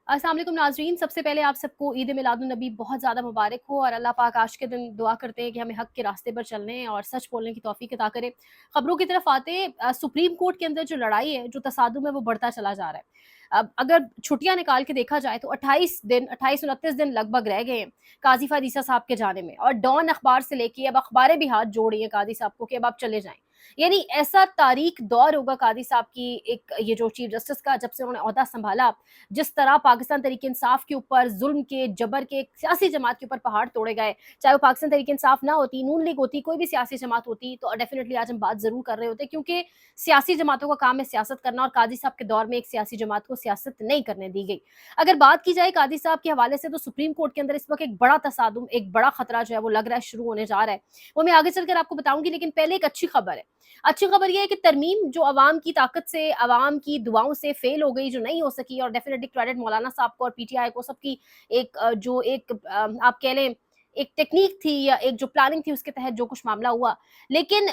अस्सलाम वालेकुम नाज़रीन, सबसे पहले आप सबको ईद मिलादुन्नबी बहुत ज़्यादा मुबारक हो और अल्लाह पाक आज के दिन दुआ करते हैं कि हमें हक़ के रास्ते पर चलने और सच बोलने की तौफ़ीक अता करे। ख़बरों की तरफ आते सुप्रीम कोर्ट के अंदर जो लड़ाई है, जो तसादुम है वो बढ़ता चला जा रहा है। अब अगर छुट्टियाँ निकाल के देखा जाए तो 28-29 दिन लगभग रह गए हैं काज़ी फ़ायद ईसा साहब के जाने में, और डॉन अख़बार से लेके अब अख़बारें भी हाथ जोड़ रही हैं कादी साहब को कि अब आप चले जाएँ। यानी ऐसा तारीख दौर होगा कादी साहब की, एक ये जो चीफ जस्टिस का जब से उन्होंने ओहदा सँभाला, जिस तरह पाकिस्तान तहरीक-ए-इंसाफ के ऊपर ज़ुल्म के, जबर के, एक सियासी जमात के ऊपर पहाड़ तोड़े गए। चाहे वो पाकिस्तान तहरीक-ए-इंसाफ ना होती, नून लीग होती, कोई भी सियासी जमात होती, तो डेफ़िनिटली आज हम बात ज़रूर कर रहे होते, क्योंकि सियासी जमातों का काम है सियासत करना, और कादी साहब के दौर में एक सियासी जमात को सियासत नहीं करने दी गई। अगर बात की जाए कादी साहब के हवाले से, तो सुप्रीम कोर्ट के अंदर इस वक़्त एक बड़ा तसादुम, एक बड़ा खतरा जो है वो लग रहा है शुरू होने जा रहा है। वो मैं आगे चलकर आपको बताऊँगी, लेकिन पहले एक अच्छी खबर है। अच्छी खबर ये है कि तरमीम जो अवाम की ताकत से, अवाम की दुआओं से फेल हो गई, जो नहीं हो सकी, और डेफिनेटली क्रेडिट मौलाना साहब को और पीटीआई को, सबकी एक जो एक आप कह लें एक टेक्नीक थी या एक जो प्लानिंग थी, उसके तहत जो कुछ मामला हुआ। लेकिन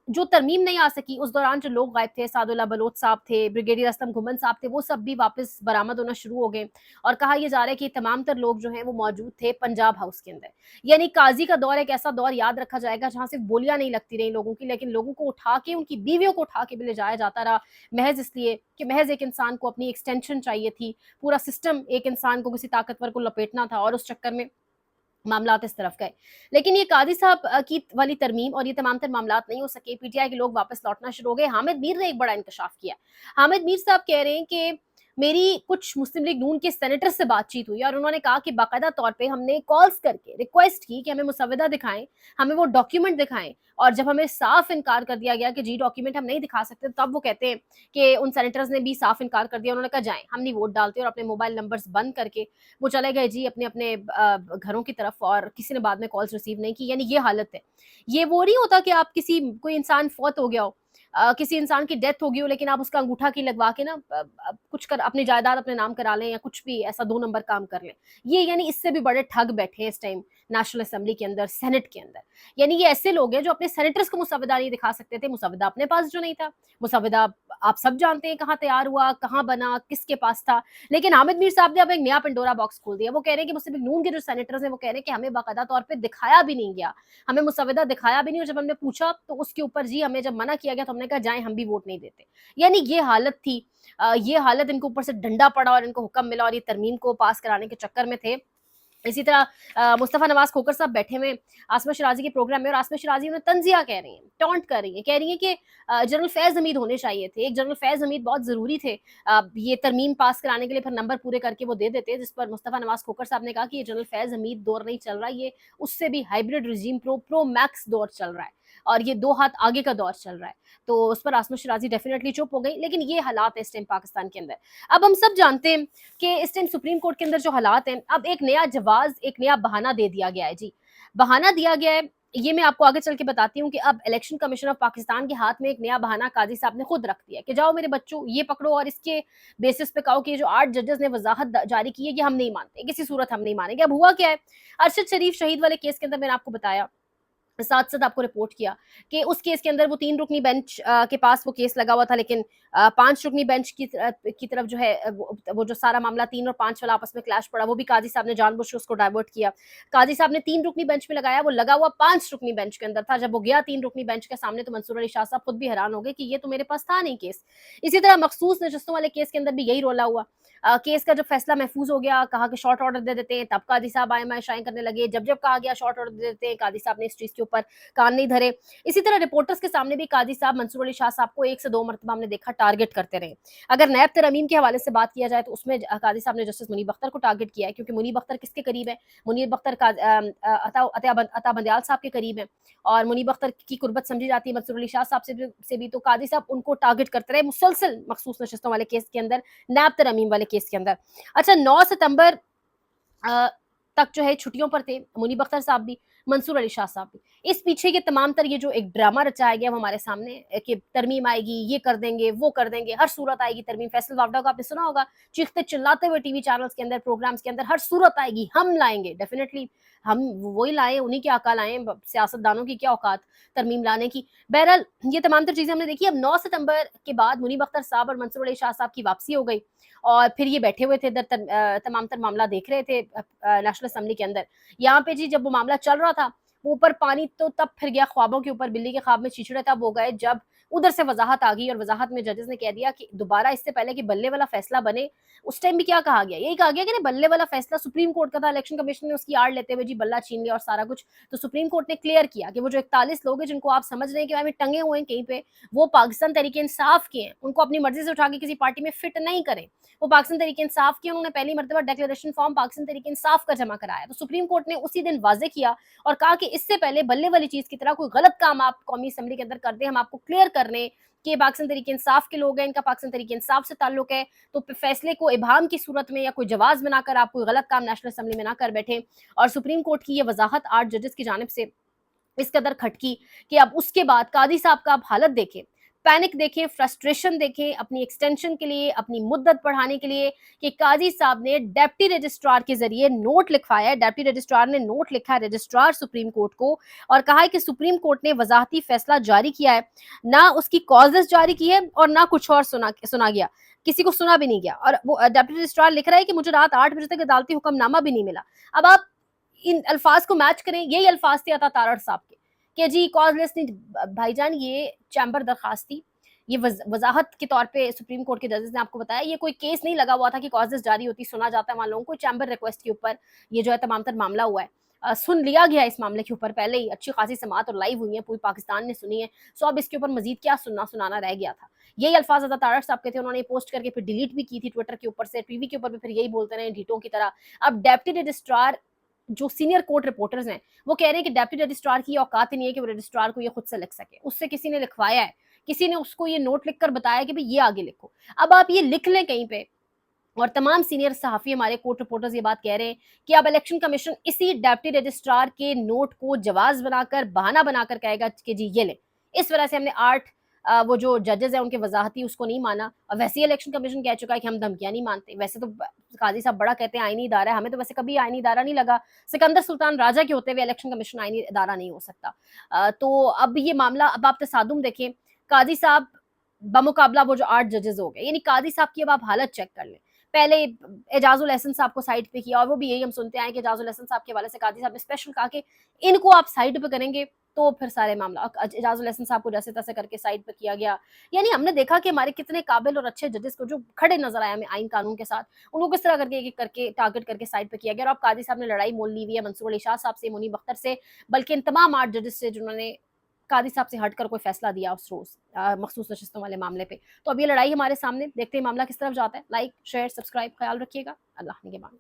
जो तरमीम नहीं आ सकी, उस दौरान जो लोग गायब थे, सादुल्लाह बलोच साहब थे, ब्रिगेडियर असलम घुमन साहब थे, वो सब भी वापस बरामद होना शुरू हो गए, और कहा यह जा रहा है कि तमाम तर लोग जो हैं वो मौजूद थे पंजाब हाउस के अंदर। यानी काजी का दौर एक ऐसा दौर याद रखा जाएगा जहाँ सिर्फ गोलियां नहीं लगती रही लोगों की, लेकिन लोगों को उठा के, उनकी बीवियों को उठा के भी ले जाया जाता रहा, महज इसलिए कि महज एक इंसान को अपनी एक्सटेंशन चाहिए थी। पूरा सिस्टम एक इंसान को किसी ताकतवर को लपेटना था, और उस चक्कर में मामलात इस तरफ गए। लेकिन ये कादी साहब की वाली तरमीम और ये तमाम तर मामलात नहीं हो सके, पीटीआई के लोग वापस लौटना शुरू हो गए। हामिद मीर ने एक बड़ा इंकशाफ किया। हामिद मीर साहब कह रहे हैं कि मेरी कुछ मुस्लिम लीग नून के सेनेटर से बातचीत हुई, और उन्होंने कहा कि बाकायदा तौर पे हमने कॉल्स करके रिक्वेस्ट की कि हमें मुसव्वदा दिखाएं, हमें वो डॉक्यूमेंट दिखाएं, और जब हमें साफ इनकार कर दिया गया कि जी डॉक्यूमेंट हम नहीं दिखा सकते, तब वो कहते हैं कि उन सेनेटर्स ने भी साफ इनकार कर दिया। उन्होंने कहा जाएं, हम नहीं वोट डालते, और अपने मोबाइल नंबर्स बंद करके वो चले गए जी अपने अपने घरों की तरफ, और किसी ने बाद में कॉल्स रिसीव नहीं की। यानी ये हालत है। ये वो नहीं होता कि आप किसी कोई इंसान फौत हो गया हो, किसी इंसान की डेथ हो गई हो, लेकिन आप उसका अंगूठा की लगवा के ना कुछ कर अपनी जायदाद अपने नाम करा लें, या कुछ भी ऐसा 2 नंबर काम कर लें। ये यानी इससे भी बड़े ठग बैठे हैं इस टाइम नेशनल असेंबली के अंदर, सेनेट के अंदर। यानी ये ऐसे लोग हैं जो अपने सेनेटर्स को मुसव्वदा नहीं दिखा सकते थे, मुसव्वदा अपने पास जो नहीं था। मुसव्वदा आप सब जानते हैं कहाँ तैयार हुआ, कहाँ बना, किसके पास था। लेकिन हामिद मीर साहब ने अब एक नया पंडोरा बॉक्स खोल दिया। वो कह रहे हैं कि मुस्लिम लीग नून के जो सेनेटर्स हैं वो कह रहे हैं कि हमें बाकायदा तौर पे दिखाया भी नहीं गया, हमें मुसव्वदा दिखाया भी नहीं, और जब हमने पूछा तो उसके ऊपर जी हमें जब मना किया गया तो हमने कहा जाएं, हम भी वोट नहीं देते। यानी ये हालत थी। ये हालत, इनको ऊपर से डंडा पड़ा और इनको हुक्म मिला, और ये तरमीम को पास कराने के चक्कर में थे। इसी तरह मुस्तफ़ा नवाज़ खोखर साहब बैठे हुए आसमा शिराज़ी के प्रोग्राम में, और आसमा शिराज़ी उन्हें तंज़िया कह रही हैं, टॉन्ट कर रही हैं, कह रही हैं कि जनरल फैज़ हमीद होने चाहिए थे, एक जनरल फैज़ हमीद बहुत ज़रूरी थे ये तरमीम पास कराने के लिए, फिर नंबर पूरे करके वो दे देते। जिस पर मुस्तफ़ा नवाज़ खोखर साहब ने कहा कि ये जनरल फैज़ हमीद दौर नहीं चल रहा, ये उससे भी हाइब्रिड रिजीम प्रो मैक्स दौर चल रहा है, और ये 2 हाथ आगे का दौर चल रहा है। तो उस पर आसमा शिराज़ी डेफ़िनिटली चुप हो गई। लेकिन ये हालात है इस टाइम पाकिस्तान के अंदर। अब हम सब जानते हैं कि इस टाइम सुप्रीम कोर्ट के अंदर जो हालात हैं, अब एक नया जवाज़, एक नया बहाना दे दिया गया है जी। बहाना दिया गया है, ये मैं आपको आगे चल के बताती हूँ कि अब इलेक्शन कमीशन ऑफ पाकिस्तान के हाथ में एक नया बहाना काज़ी साहब ने खुद रख दिया कि जाओ मेरे बच्चों, ये पकड़ो और इसके बेसिस पे कहो कि ये जो 8 जजेस ने वज़ाहत जारी की है, ये हम नहीं मानते, किसी सूरत हम नहीं मानेंगे। अब हुआ क्या है, अरशद शरीफ शहीद वाले केस के अंदर मैंने आपको बताया, साथ-साथ आपको रिपोर्ट किया कि उस केस के अंदर वो 3 रुकनी बेंच के पास वो केस लगा हुआ था, लेकिन 5 रुकनी बेंच की तरफ जो है वो जो सारा मामला 3 और 5 वाला आपस में क्लैश पड़ा, वो भी काज़ी साहब ने जानबूझ के उसको डाइवर्ट किया। काज़ी साहब ने 3 रुकनी बेंच पे लगाया, वो लगा हुआ 5 रुकनी बेंच के अंदर था। जब वो गया 3 रुकनी बेंच के सामने, तो मंसूर अली शाह साहब खुद भी हैरान हो गए कि ये तो मेरे पास था नहीं केस। इसी तरह मखसूस नशस्तों वाले केस के अंदर भी यही रोला हुआ। केस का जब फैसला महफूज हो गया, कहा कि शॉर्ट ऑर्डर दे देते हैं, तब काज़ी साहब आए शाएँ करने लगे। जब कहा गया शॉर्ट ऑर्डर दे देते हैं, काज़ी साहब ने इस चीज़ के ऊपर कान नहीं धरे। इसी तरह रिपोर्टर्स के सामने भी कादी साहब मंसूर अली शाह साहब को 1 से 2 मरतबा हमने देखा टारगेट करते रहे। अगर नैब तरमीम के हवाले से बात किया जाए, तो उसमें कादी साहब ने जस्टिस मुनीब अख्तर को टारगेट किया है, क्योंकि मुनीब अख्तर किसके करीब है? मुनीब अख्तर अता बंदयाल साहब के करीब है, और मुनीब अख्तर की कुर्बत समझी जाती है मंसूर अली शाह साहब से भी। तो कादी साहब उनको टारगेट करते रहे मुसलसल, मखसूस नशस्तों वाले केस के अंदर, नैब तरमीम वाले केस के अंदर। अच्छा, 9 सितंबर अ, तक जो है छुट्टियों पर थे मुनीब अख्तर साहब भी। منصور علی شاہ صاحب بھی. اس پیچھے کے تمام تر یہ جو ایک ڈرامہ رچایا گیا وہ ہمارے سامنے کہ ترمیم آئے گی, یہ کر دیں گے, وہ کر دیں گے, ہر صورت آئے گی ترمیم. فیصل وافڈا کو آپ نے سنا ہوگا چیختے چلاتے ہوئے ٹی وی چینلز کے اندر, پروگرامز کے اندر, ہر صورت آئے گی, ہم لائیں گے. ڈیفینیٹلی ہم وہی لائیں, انہی کے آقا لائیں, سیاست دانوں کی کیا اوقات ترمیم لانے کی. بہرحال یہ تمام تر چیزیں ہم نے دیکھی. اب 9 ستمبر کے بعد منیب اختر صاحب اور منصور علی شاہ صاحب کی واپسی ہو گئی, اور پھر یہ بیٹھے ہوئے تھے ادھر تمام تر معاملہ دیکھ رہے تھے نیشنل اسمبلی کے اندر. یہاں پہ جی جب وہ معاملہ چل رہا تھا, اوپر پانی تو تب پھر گیا خوابوں کے اوپر, بلی کے خواب میں چیچڑے تب ہو گئے جب ادھر سے وضاحت آ گئی, اور وضاحت میں ججز نے کہہ دیا کہ دوبارہ اس سے پہلے کہ بلے والا فیصلہ بنے, اس ٹائم بھی کیا کہا گیا, یہی کہا گیا کہ بلے والا فیصلہ سپریم کورٹ کا تھا, الیکشن کمیشن نے اس کی آڑ لیتے ہوئے جی بلہ چھین لیا اور سارا کچھ. تو سپریم کورٹ نے کلیئر کیا کہ وہ جو 41 لوگ ہیں جن کو آپ سمجھ رہے ہیں کہ ہمیں ٹنگے ہوئے ہیں کہیں پہ, وہ پاکستان تحریک انصاف کے ہیں, ان کو اپنی مرضی سے اٹھا کے کسی پارٹی میں فٹ نہیں کریں. وہ پاکستان تحریک انصاف کے, انہوں نے پہلی مرتبہ ڈیکلریشن فارم پاکستان تحریک انصاف کا جمع کرایا. تو سپریم کورٹ نے اسی دن واضح کیا اور کہا کہ اس سے پہلے بلے والی چیز کی طرح کوئی غلط کام آپ قومی اسمبلی کے اندر کر دیں, ہم آپ کو کلیئر کر لیں کہ پاکستان تحریک انصاف کے لوگ ہیں, ان کا پاکستان تحریک انصاف سے تعلق ہے, تو فیصلے کو ابہام کی صورت میں یا کوئی جواز بنا کر آپ کوئی غلط کام نیشنل اسمبلی میں نہ کر بیٹھیں. اور سپریم کورٹ کی یہ وضاحت 8 ججز کی جانب سے اس قدر کھٹکی کہ اب اس کے بعد قاضی صاحب کا آپ حالت دیکھیں, پینک دیکھیں, فرسٹریشن دیکھیں, اپنی ایکسٹینشن کے لیے, اپنی مدت بڑھانے کے لیے, کہ قاضی صاحب نے ڈیپٹی رجسٹرار کے ذریعے نوٹ لکھوایا ہے. ڈیپٹی رجسٹرار نے نوٹ لکھا ہے رجسٹرار سپریم کورٹ کو, اور کہا ہے کہ سپریم کورٹ نے وضاحتی فیصلہ جاری کیا ہے, نہ اس کی کازز جاری کی ہے اور نہ کچھ اور سنا گیا, کسی کو سنا بھی نہیں گیا. اور وہ ڈیپٹی رجسٹرار لکھ رہا ہے کہ مجھے رات 8 بجے تک عدالتی حکم نامہ بھی نہیں ملا. اب آپ ان الفاظ کو میچ کریں, یہی الفاظ تھے عطا تارڑ صاحب کے کہ جی کاز لیس نہیں. بھائی جان یہ چیمبر درخواست تھی, یہ وضاحت کے طور پہ سپریم کورٹ کے ججز نے آپ کو بتایا, یہ کوئی کیس نہیں لگا ہوا تھا کہ کاز لیس جاری ہوتی, سنا جاتا ہے وہاں لوگوں کو. چیمبر ریکویسٹ کے اوپر یہ جو ہے تمام تر معاملہ ہوا ہے, سن لیا گیا اس معاملے کے اوپر, پہلے ہی اچھی خاصی سماعت اور لائیو ہوئی ہیں, پوری پاکستان نے سنی ہے. سو اب اس کے اوپر مزید کیا سنانا رہ گیا تھا. یہی الفاظ عطا تارڑ صاحب کے تھے, انہوں نے پوسٹ کر کے پھر ڈیلیٹ بھی کی تھی ٹویٹر کے اوپر سے, ٹی وی کے اوپر بھی پھر یہی بولتے رہے ڈھیٹوں کی طرح. اب ڈیپٹی رجسٹرار جو سینئر کورٹ رپورٹرز ہیں وہ کہہ رہے ہیں کہ ڈیپٹی رجسٹرار کی اوقات ہی نہیں ہے کہ وہ رجسٹرار کو یہ خود سے لکھ سکے, اس سے کسی نے لکھوایا ہے, کسی نے اس کو یہ نوٹ لکھ کر بتایا کہ بھئی یہ آگے لکھو. اب آپ یہ لکھ لیں کہیں پہ, اور تمام سینئر صحافی ہمارے کورٹ رپورٹرز یہ بات کہہ رہے ہیں کہ اب الیکشن کمیشن اسی ڈیپٹی رجسٹرار کے نوٹ کو جواز بنا کر, بہانہ بنا کر کہے گا کہ جی یہ لیں. اس وجہ سے ہم نے 8 وہ جو ججز ہیں ان کے وضاحتی اس کو نہیں مانا. اور ویسے ہی الیکشن کمیشن کہہ چکا ہے کہ ہم دھمکیاں نہیں مانتے. ویسے تو قاضی صاحب بڑا کہتے ہیں آئینی ادارہ ہے, ہمیں تو ویسے کبھی آئینی ادارہ نہیں لگا. سکندر سلطان راجہ کے ہوتے ہوئے الیکشن کمیشن آئینی ادارہ نہیں ہو سکتا. تو اب یہ معاملہ, اب آپ تصادم دیکھیں, قاضی صاحب بمقابلہ وہ جو 8 ججز ہو گئے, یعنی قاضی صاحب کی اب آپ حالت چیک کر لیں. پہلے اعجاز الاحسن صاحب کو سائڈ پہ کیا, اور وہ بھی یہی ہم سنتے آئے کہ اعجاز الاحسن صاحب کے حوالے سے قاضی صاحب نے اسپیشل کہا کہ ان کو آپ سائڈ پہ کریں گے تو پھر سارے معاملہ. اعجاز الاحسن صاحب کو جیسے تیسے کر کے سائڈ پہ کیا گیا. یعنی ہم نے دیکھا کہ ہمارے کتنے قابل اور اچھے ججز کو جو کھڑے نظر آئے ہمیں آئین قانون کے ساتھ, ان کو کس طرح کر کے ٹارگٹ کر کے سائڈ پہ کیا گیا. اور اب قاضی صاحب نے لڑائی مول لی ہوئی ہے منصور علی شاہ صاحب سے, منیب اختر سے, بلکہ ان تمام 8 ججز سے جنہوں نے قاضی صاحب سے ہٹ کر کوئی فیصلہ دیا اس روز مخصوص نشستوں والے معاملے پہ. تو اب یہ لڑائی ہمارے سامنے, دیکھتے ہیں معاملہ کس طرف جاتا ہے. لائک, شیئر, سبسکرائب, خیال رکھیے گا. اللہ نگہبان.